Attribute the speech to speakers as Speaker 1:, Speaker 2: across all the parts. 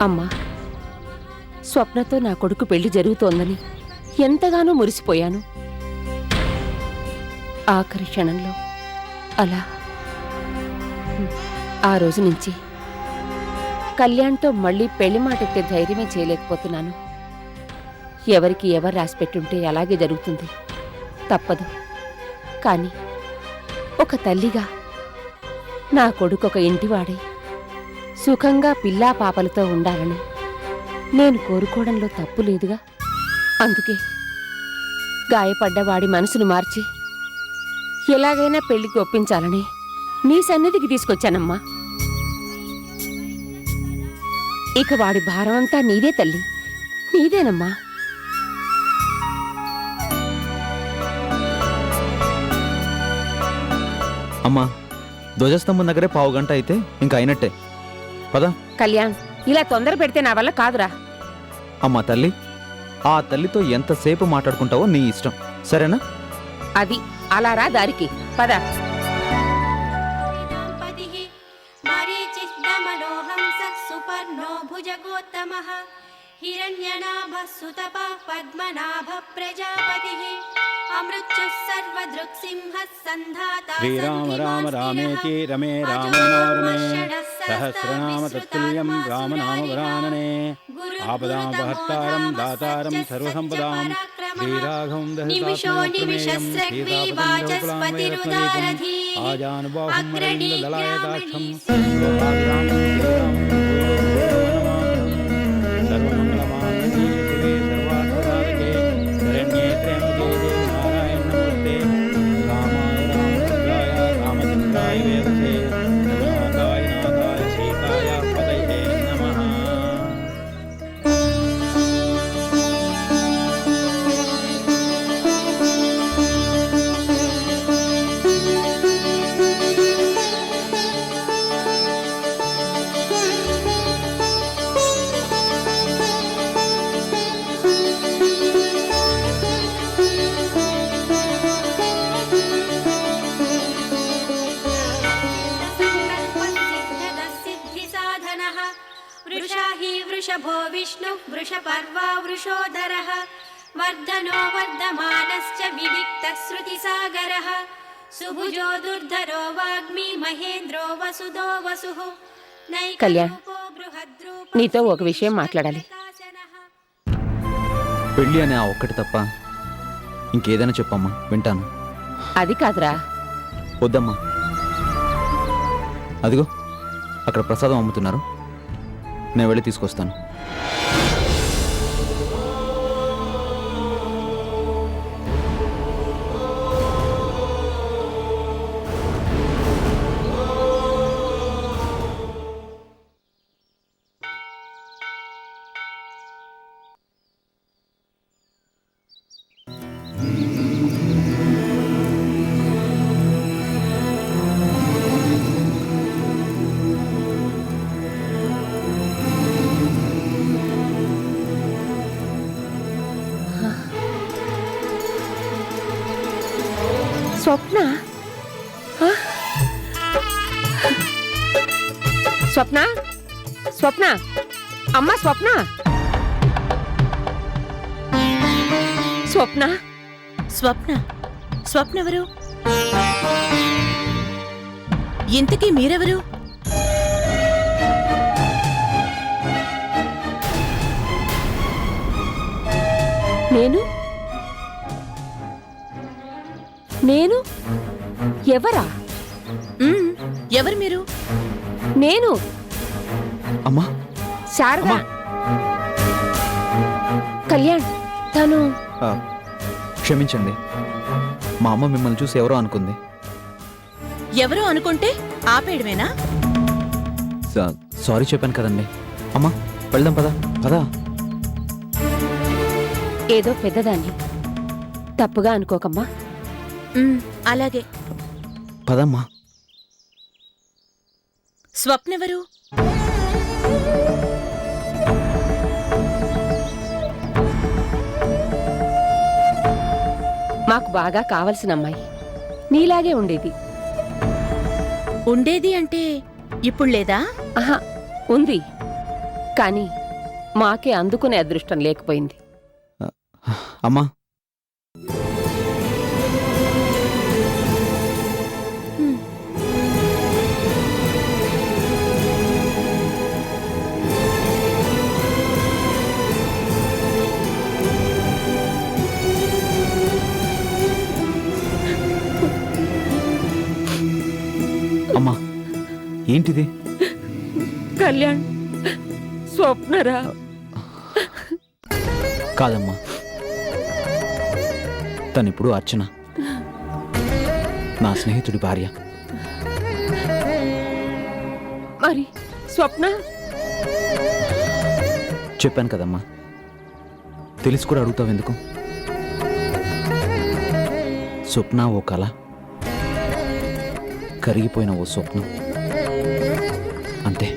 Speaker 1: అమ్మా, స్వప్నతో నా కొడుకు పెళ్లి జరుగుతోందని ఎంతగానో మురిసిపోయాను. ఆఖరి క్షణంలో అలా ఆ రోజు నుంచి కళ్యాణ్తో మళ్ళీ పెళ్లి మాటెత్తే ధైర్యమే చేయలేకపోతున్నాను. ఎవరికి ఎవరు రాసిపెట్టుంటే అలాగే జరుగుతుంది, తప్పదు. కానీ ఒక తల్లిగా నా కొడుకు ఒక ఇంటివాడై సుఖంగా పిల్లా పాపలతో ఉండాలని నేను కోరుకోవడంలో తప్పు లేదుగా. అందుకే గాయపడ్డ వాడి మనసును మార్చి ఎలాగైనా పెళ్లికి ఒప్పించాలని నీ సన్నిధికి తీసుకొచ్చానమ్మా. ఇక వాడి భారం అంతా నీదే తల్లి, నీదేనమ్మా.
Speaker 2: అమ్మా, ధ్వజస్తంభం దగ్గరే పావు గంట అయితే ఇంకా అయినట్టే. పద.
Speaker 1: కళ్యాణ్, ఇలా తొందర పెడితే నా వల్ల కాదురా.
Speaker 2: అమ్మా తల్లి, ఆ తల్లితో ఎంతసేపు మాట్లాడుకుంటావో నీ ఇష్టం, సరేనా?
Speaker 1: అది అలా రా దారికి, పద.
Speaker 3: हिरण्यनाभः सुतपः पद्मनाभः प्रजापतिः अमृत्युः सर्वदृक्सिंहः सन्धाता
Speaker 4: श्रीराम राम रामेति रमे रामनारमे सहस्रनाम तत्तुल्यं रामनाम वरानने आपदापहर्तारं दातारं सर्वसम्पदां श्रीराघवं दशरथात्मनेयं आजानुबाहुं मरविन्ददलायताक्षं
Speaker 3: वृषभो विष्णु वृषपर्वा वृषोदरः वर्धनो वर्धमानश्च विविक्तः श्रुतिसागरः सुभुजो दुर्धरो वाग्मी महेन्द्रो वसुदो वसुः
Speaker 1: కళ్యాణ్, నీతో ఒక విషయం మాట్లాడాలి.
Speaker 2: పెళ్ళి అనే ఆ ఒక్కటి తప్ప ఇంకేదైనా చెప్పమ్మా, వింటాను.
Speaker 1: అది కాదురా.
Speaker 2: వద్దమ్మా, అదిగో అక్కడ ప్రసాదం అమ్ముతున్నారు, నేను వెళ్ళి తీసుకొస్తాను.
Speaker 1: స్వప్న, స్వప్న, స్వప్న, అమ్మా స్వప్న, స్వప్న,
Speaker 5: స్వప్న. స్వప్నెవరు? ఇంతకీ మీరెవరు?
Speaker 1: నేను నేను ఎవరా?
Speaker 5: ఎవరు మీరు?
Speaker 1: నేను
Speaker 2: అమ్మా
Speaker 1: శారదా. కళ్యాణ్, తను
Speaker 2: క్షమించండి, మా అమ్మ మిమ్మల్ని చూసి ఎవరో అనుకుంది.
Speaker 5: ఎవరో అనుకుంటే ఆపేయడమేనా?
Speaker 2: సారీ చెప్పాను కదండి. అమ్మా వెళ్దాం, పదా పదా.
Speaker 1: ఏదో పెద్దదాన్ని, తప్పుగా అనుకోకమ్మా.
Speaker 5: అలాగే.
Speaker 2: పదమ్మా.
Speaker 5: స్వప్నెవరు?
Speaker 1: మాకు బాగా కావలసిన అమ్మాయి, నీలాగే ఉండేది.
Speaker 5: ఉండేది అంటే ఇప్పుడు లేదా?
Speaker 1: ఆహా, ఉంది. కానీ మాకే అందుకునే అదృష్టం లేకపోయింది.
Speaker 2: అమ్మా, అమ్మా, ఏంటిది?
Speaker 1: కళ్యాణ్, స్వప్నరా?
Speaker 2: కాదమ్మా, తనిప్పుడు అర్చన, నా స్నేహితుడి భార్య.
Speaker 1: మరి స్వప్న?
Speaker 2: చెప్పాను కదమ్మా, తెలిసి కూడా అడుగుతావెందుకు? స్వప్న ఓ కళ, కరిగిపోయిన ఓ స్వప్నం, అంతే.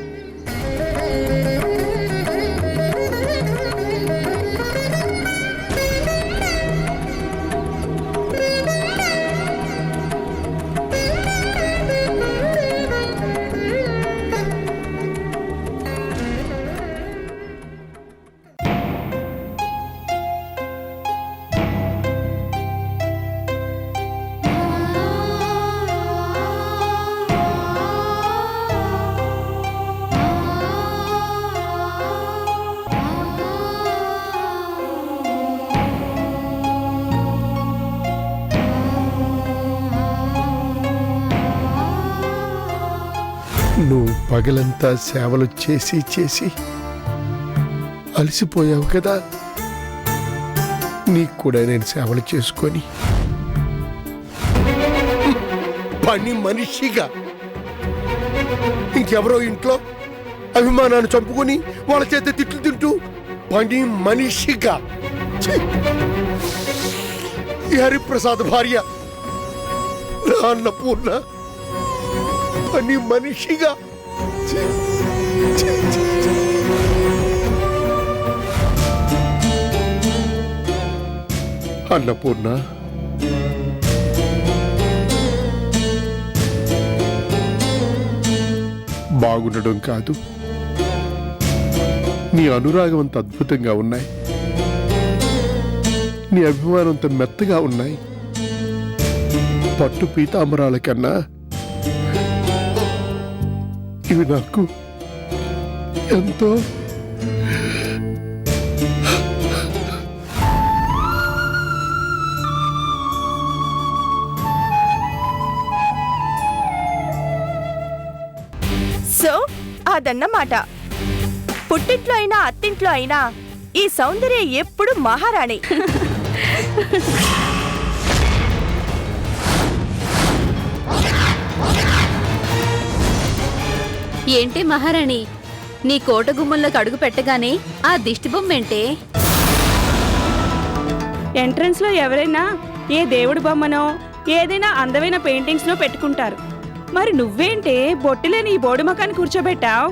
Speaker 6: నువ్వు పగలంతా సేవలు చేసి చేసి అలసిపోయావు కదా, నీకు కూడా నేను సేవలు చేసుకొని పని మనిషిగా ఇంకెవరో ఇంట్లో అభిమానాన్ని చంపుకొని వాళ్ళ చేత తిట్లు తింటూ పని మనిషిగా ఛీ! ఈ హరిప్రసాద్ భార్య అన్నపూర్ణ పని మనిషిగా ఛీ! ఛీ! ఛీ! ఛీ! అన్నపూర్ణ, బాగుండడం కాదు, నీ అనురాగం అంత అద్భుతంగా ఉన్నాయి, నీ అభిమానం అంత మెత్తగా ఉన్నాయి. పట్టు పీతాంబరాల కన్నా ఇవి నాకు ఎంతో
Speaker 7: సో అదన్నమాట. పుట్టింట్లో అయినా అత్తింట్లో అయినా ఈ సౌందర్య ఎప్పుడు మహారాణి.
Speaker 8: ఏంటి మహారాణి, నీ కోట గుమ్మంలోకి అడుగు పెట్టగానే ఆ దిష్టి బొమ్మేంటే?
Speaker 9: ఎంట్రన్స్ లో ఎవరైనా ఏ దేవుడి బొమ్మనో ఏదైనా అందమైన పెయింటింగ్స్ నో పెట్టుకుంటారు. మరి నువ్వేంటే బొట్టిలేని ఈ బోడి ముఖాన్ని కూర్చోబెట్టావు?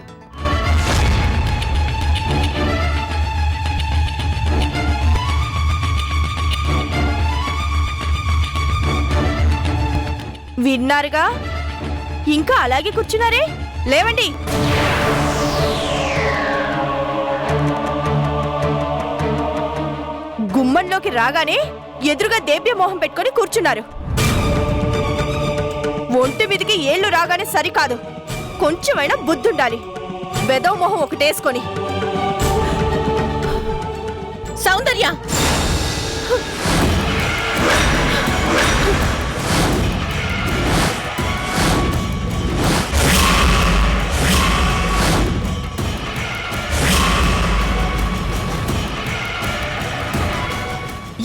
Speaker 7: విన్నారుగా, ఇంకా అలాగే కూర్చున్నారే, లేవండి. గుమ్మంలోకి రాగానే ఎదురుగా దేవ్య మోహం పెట్టుకొని కూర్చున్నారు. ఒంటి మీదకి ఏళ్ళు రాగానే సరికాదు, కొంచెమైనా బుద్ధుండాలి. వెదవ మొహం ఒకటేసుకొని.
Speaker 5: సౌందర్య,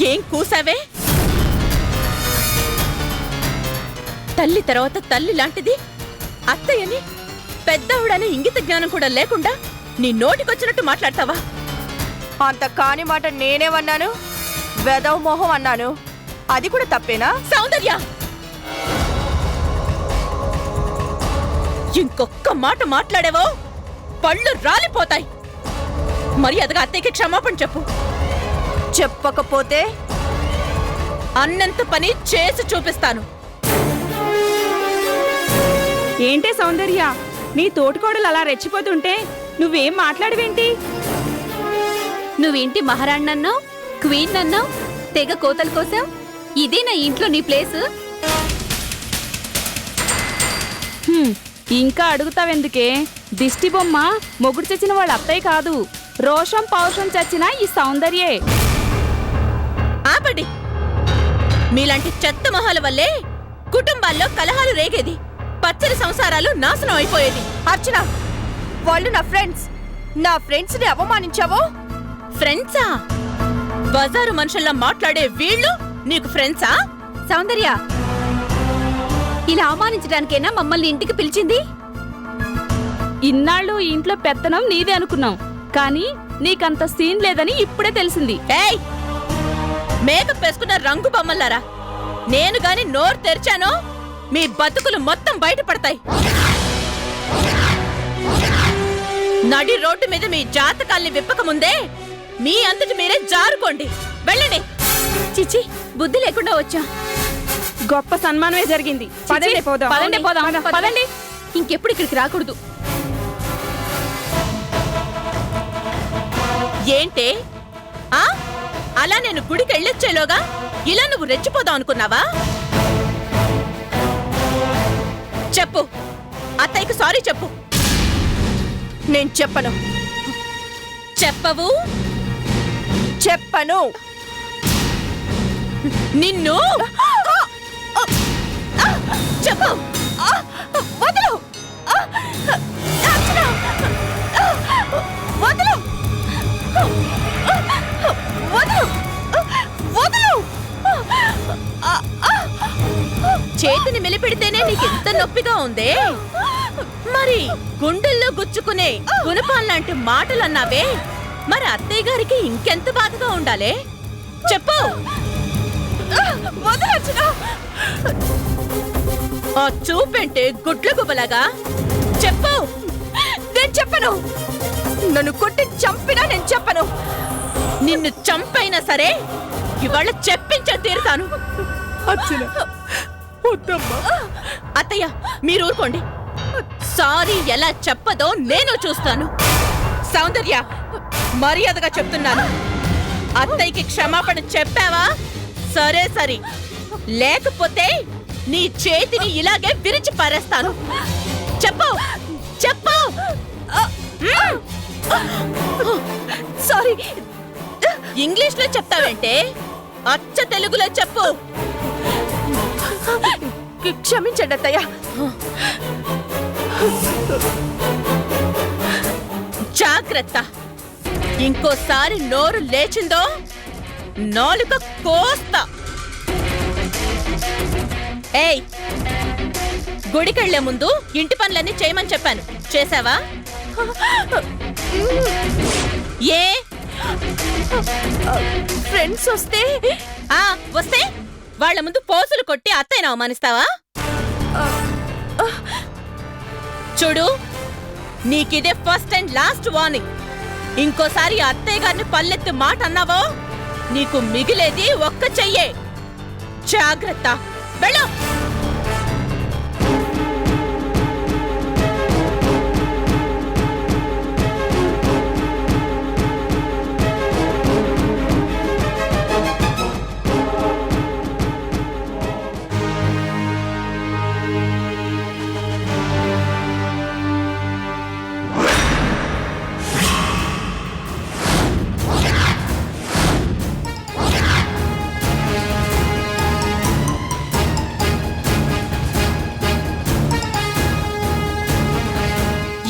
Speaker 5: ఏం కూసావే? తల్లి తర్వాత తల్లి లాంటిది అత్తయ్యని పెద్దవుడనే ఇంగిత జ్ఞానం కూడా లేకుండా నీ నోటికొచ్చినట్టు మాట్లాడతావా?
Speaker 7: అంత కాని మాట నేనేమన్నాను? వెదవ మొహం అన్నాను. అది కూడా తప్పేనా?
Speaker 5: సౌందర్య, ఇంకొక్క మాట మాట్లాడేవో పళ్ళు రాలిపోతాయి. మర్యాదగా అత్తయ్యకి క్షమాపణ చెప్పు.
Speaker 7: చెప్పకపోతే
Speaker 5: అన్నంత పని చేసి చూపిస్తాను.
Speaker 9: ఏంటే సౌందర్య, నీ తోటికోడలు అలా రెచ్చిపోతుంటే నువ్వేం మాట్లాడవేంటి?
Speaker 8: నువ్వేంటి మహారాణ్ణన్నావు, క్వీన్ అన్నావు, తెగ కోతల కోసం. ఇదే నా ఇంట్లో నీ ప్లేస్.
Speaker 9: ఇంకా అడుగుతావెందుకే? దిష్టి బొమ్మ మొగుడు చచ్చిన వాళ్ళ అత్తయ్య కాదు, రోషం పౌరుషం చచ్చిన ఈ సౌందర్యే.
Speaker 5: ఆపండి. మీలాంటి చెత్త మొహాల వల్లే కుటుంబాల్లో కలహాలు రేగేది, పచ్చని సంసారాలు నాశనం అయిపోయేది.
Speaker 7: అర్చన, వాళ్ళు నా ఫ్రెండ్స్. నా ఫ్రెండ్స్ ని అవమానించావో?
Speaker 5: ఫ్రెండ్సా? బజారు మనుషుల్లా మాట్లాడే వీళ్ళు నీకు ఫ్రెండ్సా?
Speaker 8: సౌందర్య, ఇలా అవమానించడానికేనా మమ్మల్ని ఇంటికి పిలిచింది?
Speaker 9: ఇన్నాళ్ళు ఈ ఇంట్లో పెత్తనం నీదే అనుకున్నాం, కానీ నీకంత సీన్ లేదని ఇప్పుడే తెలిసింది.
Speaker 5: ఏయ్, మేకప్ వేసుకున్న రంగు బొమ్మల్లారా, నేను గాని నోరు తెరిచానో మీ బతుకులు మొత్తం బయటపడతాయి. నడి రోడ్డు మీద మీ జాతకాల్ని విప్పకముందే మీ అంతటి మీరే జారుకోండి. వెళ్ళండి.
Speaker 8: చిచి, బుద్ధి లేకుండా వచ్చా.
Speaker 9: గొప్ప సన్మానమే జరిగింది. పదండి పోదాం.
Speaker 8: పదండి పోదాం.
Speaker 9: పదండి.
Speaker 8: ఇంకెప్పుడు ఇక్కడికి రాకూడదు.
Speaker 5: ఏంటే ఆ అలా నేను గుడికి వెళ్ళొచ్చేలోగా ఇలా నువ్వు రెచ్చిపోదాం అనుకున్నావా? చెప్పు, అత్తయ్యకి సారీ చెప్పు.
Speaker 7: నేను చెప్పను.
Speaker 5: చెప్పవు?
Speaker 7: చెప్పను.
Speaker 5: నిన్ను చెప్పు.
Speaker 7: వదలు. అర్చన, వదలు. వదలు. వదలు.
Speaker 5: చేతిని మెలిపెడితేనే నీకెంత నొప్పిగా ఉందే, మరి గుండెల్లో గుచ్చుకునే గుణపాల్లాంటి మాటలన్నావే, మరి అత్తయ్య గారికి ఇంకెంత బాధగా ఉండాలే? చెప్పు.
Speaker 7: వదలు అర్చన.
Speaker 5: ఆ చూపంటే గుడ్ల గుబలగా. చెప్పు.
Speaker 7: నేను చెప్పను. నన్ను కొట్టి చంపినా నేను చెప్పను.
Speaker 5: నిన్ను చంపైనా సరే ఇవాళ చెప్పించే తీరుతాను. అత్తయ్య, మీరు ఊరుకోండి. సారీ ఎలా చెప్పదో నేను చూస్తాను. సౌందర్య, మర్యాదగా చెప్తున్నాను. అత్తయ్యకి క్షమాపణ చెప్పావా? సరే సరే, లేకపోతే నీ చేతిని ఇలాగే విరిచి పారేస్తాను. చెప్పు. చెప్పు.
Speaker 7: సారీ.
Speaker 5: ఇంగ్లీష్ లో చెప్తావేంటే? అచ్చ తెలుగులో చెప్పు.
Speaker 7: క్షమించండి అత్తయ్య.
Speaker 5: జాగ్రత్త, ఇంకోసారి నోరు లేచిందో నాలుక కోస్తా. ఏయ్, గుడికెళ్లే ముందు ఇంటి పనులన్నీ చేయమని చెప్పాను, చేసావా? ఏ
Speaker 7: ఫ్రెండ్స్ వస్తే
Speaker 5: వస్తే వాళ్ళ ముందు పోసులు కొట్టి అత్తయ్యను అవమానిస్తావా? చూడు, నీకిదే ఫస్ట్ అండ్ లాస్ట్ వార్నింగ్. ఇంకోసారి అత్తయ్య గారిని పల్లెత్తి మాట అన్నావో నీకు మిగిలేది ఒక్క చెయ్యే. జాగ్రత్త, వెళ్ళు.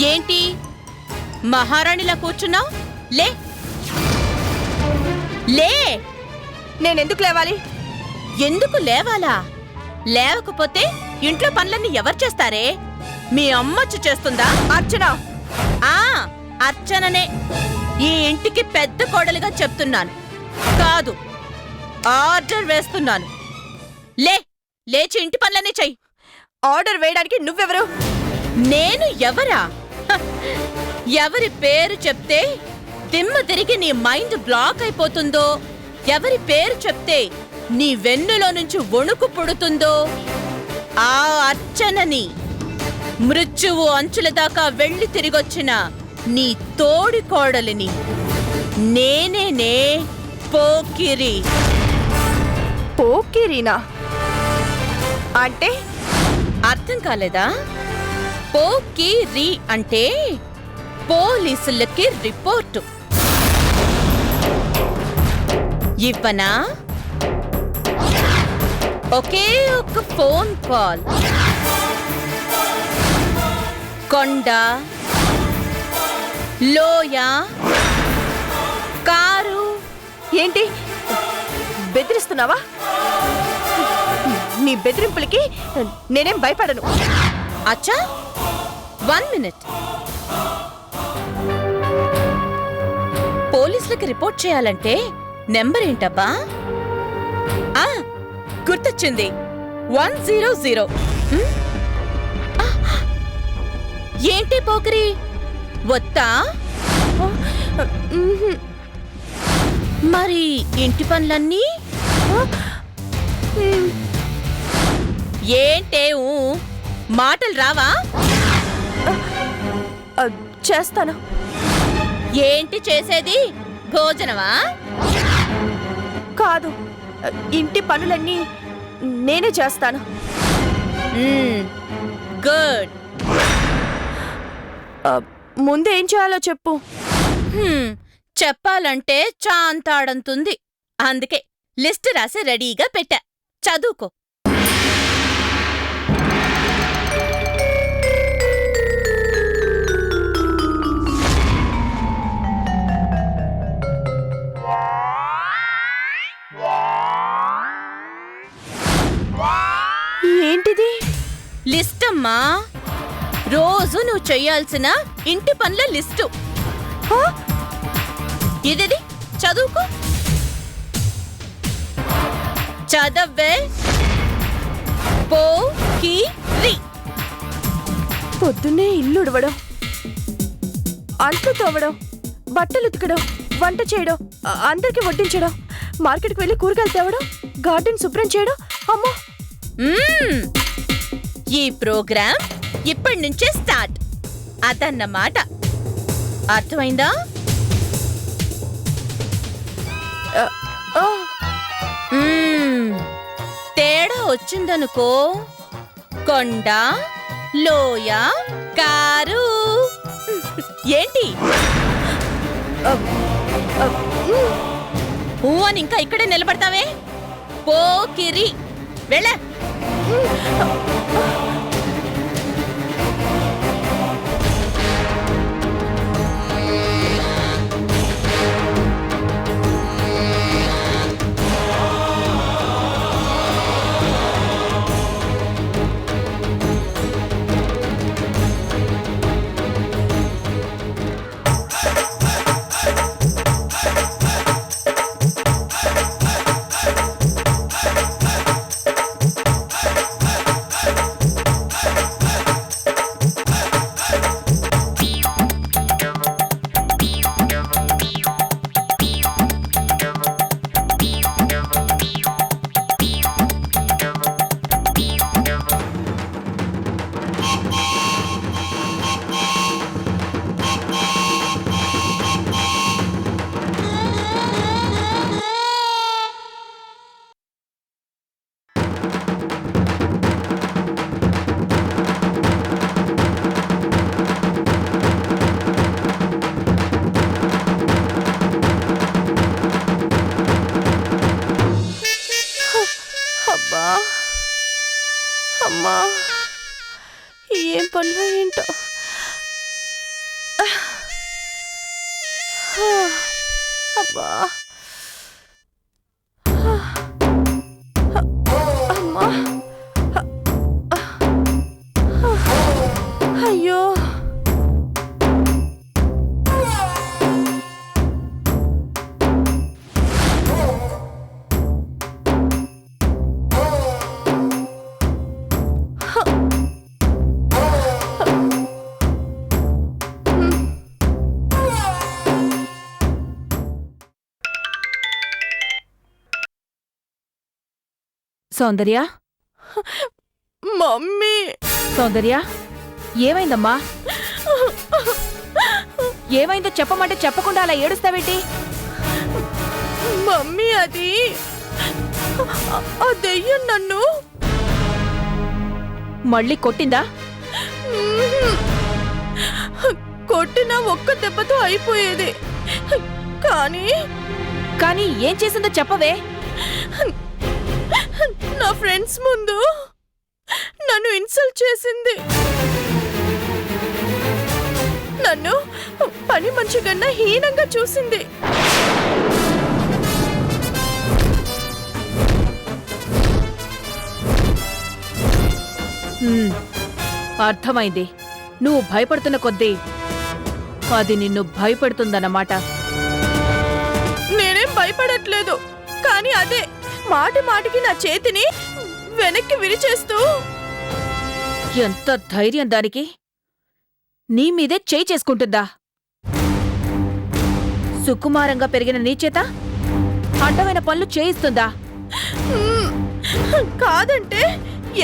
Speaker 5: ఏంటి మహారాణిలా కూర్చున్నావు? లే లే.
Speaker 7: నేనెందుకు లేవాలి?
Speaker 5: ఎందుకు లేవాలా? లేవకపోతే ఇంట్లో పనులన్నీ ఎవరు చేస్తారే? మీ అమ్మొచ్చి చేస్తుందా?
Speaker 7: అర్చన.
Speaker 5: అర్చననే ఈ ఇంటికి పెద్ద కోడలుగా చెప్తున్నాను, కాదు ఆర్డర్ వేస్తున్నాను. లేచి ఇంటి పనులన్నీ చెయ్యి.
Speaker 7: ఆర్డర్ వేయడానికి నువ్వెవరు?
Speaker 5: నేను ఎవరా? ఎవరి పేరు చెప్తే దిమ్మ తిరిగి నీ మైండ్ బ్లాక్ అయిపోతుందో, ఎవరి పేరు చెప్తే నీ వెన్నులో నుంచి వణుకు పుడుతుందో ఆ అర్చనని. మృత్యువు అంచుల దాకా వెళ్లి తిరిగొచ్చిన నీ తోడి కోడలిని నేనేనే పోకిరి.
Speaker 7: పోకిరీనా అంటే?
Speaker 5: అర్థం కాలేదా? పోకిరి అంటే పోలీసులకి రిపోర్టు ఇవ్వనా? ఒకే ఒక ఫోన్ కాల్, కొండ, లోయ, కారు.
Speaker 7: ఏంటి బెదిరిస్తున్నావా? నీ బెదిరింపులకి నేనేం భయపడను.
Speaker 5: అచ్చా, 1 మినిట్. పోలీసులకి రిపోర్ట్ చేయాలంటే నెంబర్ ఏంటబ్బా? గుర్తొచ్చింది, 100. ఏంటి పోకరి వత్తా? మరి ఇంటి పనులన్నీ ఏంటే? మాటలు రావా?
Speaker 7: చేస్తాను.
Speaker 5: ఏంటి చేసేది? భోజనమా?
Speaker 7: కాదు, ఇంటి పనులన్నీ నేనే చేస్తాను.
Speaker 5: గుడ్.
Speaker 7: ముందేం చేయాలో చెప్పు.
Speaker 5: చెప్పాలంటే చాంతాడంతుంది. అందుకే లిస్ట్ రాసి రెడీగా పెట్టా, చదువుకో.
Speaker 7: ఏంటిది?
Speaker 5: లిస్ట్ అమ్మా, రోజు నువ్వు చెయ్యాల్సిన ఇంటి పనుల లిస్టు. ఇదేది, చదువుకో. చదవ్వే. పోకిరి.
Speaker 7: పొద్దున్నే ఇల్లు ఉడవడం, అంట్లు తోవడం, బట్టలు ఉతకడం, వంట చేయడం, అందరికి వడ్డించడం, మార్కెట్కి వెళ్ళి కూరగాయలు తేవడం, గార్డెన్ శుభ్రం చేయడం. అమ్మో,
Speaker 5: ఈ ప్రోగ్రాం ఇప్పటి నుంచే స్టార్ట్ అదన్నమాట. అర్థమైందా? తేడా వచ్చిందనుకో, కొండ, లోయ, కారు. ఏంటి అని ఇంకా ఇక్కడే నిలబడతావే? పోకిరి, వెళ్ళ.
Speaker 7: అమ్మా, ఏం పనులు ఏంటో. అబ్బా, అమ్మా, అయ్యో.
Speaker 5: సౌందర్య,
Speaker 7: మమ్మీ.
Speaker 5: సౌందర్య, ఏమైందమ్మా?
Speaker 7: ఏమైందో చెప్పమంటే చెప్పకుండా అలా ఏడుస్తావేంటి? మమ్మీ, అది ఆ దెయ్యం నన్ను
Speaker 5: మళ్ళీ కొట్టిందా?
Speaker 7: కొట్టిన ఒక్క దెబ్బతో అయిపోయేది. కానీ
Speaker 5: ఏం చేసిందో చెప్పవే.
Speaker 7: నా ఫ్రెండ్స్ ముందు నన్ను ఇన్సల్ట్ చేసింది. నన్ను పని మనిషి కన్నా హీనంగా చూసింది.
Speaker 5: అర్థమైంది. నువ్వు భయపడుతున్న కొద్దీ అది నిన్ను భయపెడుతుందన్నమాట.
Speaker 7: నేనేం భయపడట్లేదు, కానీ అదే మాటి మాటికి నా చేతిని వెనక్కి విరిచేస్తూ.
Speaker 5: ఎంత ధైర్యం దానికి! నీ మీదే చేయి చేసుకుంటుందా? సుకుమారంగా పెరిగిన నీ చేత అడ్డమైన పనులు చేయిస్తుందా?
Speaker 7: కాదంటే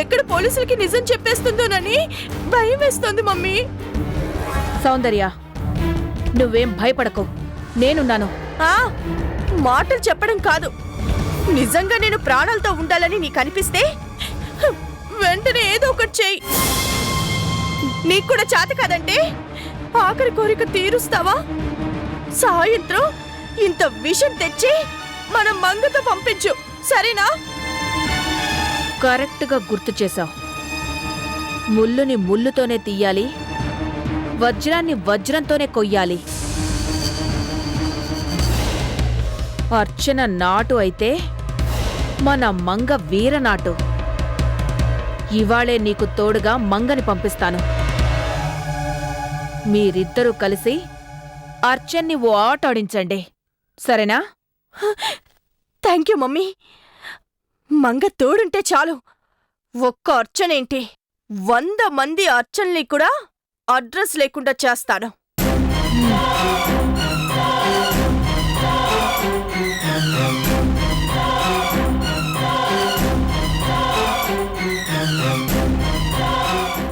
Speaker 7: ఎక్కడ పోలీసులకి నిజం చెప్పేస్తుందోనని భయం వేస్తోంది మమ్మీ.
Speaker 5: సౌందర్య, నువ్వేం భయపడకు, నేనున్నాను.
Speaker 7: మాటలు చెప్పడం కాదు, నిజంగా నేను ప్రాణాలతో ఉండాలని నీకు అనిపిస్తే వెంటనే ఏదో ఒకటి చెయ్యి. నీకు కూడా చేత కాదంటే ఆఖరి కోరిక తీరుస్తావా? సాయంత్రం ఇంత విషం తెచ్చి మన మంగతో పంపించు, సరేనా?
Speaker 5: కరెక్ట్గా గుర్తు చేశావు. ముల్లుని ముల్లుతోనే తీయాలి, వజ్రాన్ని వజ్రంతోనే కొయ్యాలి. అర్చన నాటు అయితే మన మంగ వీరనాటు. ఇవాళే నీకు తోడుగా మంగని పంపిస్తాను. మీరిద్దరూ కలిసి అర్చన్ని ఓ ఆట ఆడించండి, సరేనా?
Speaker 7: Thank you mummy. మంగ తోడుంటే చాలు. ఒక్క అర్చనేంటి, 100 మంది అర్చనల్ని కూడా అడ్రస్ లేకుండా చేస్తాను.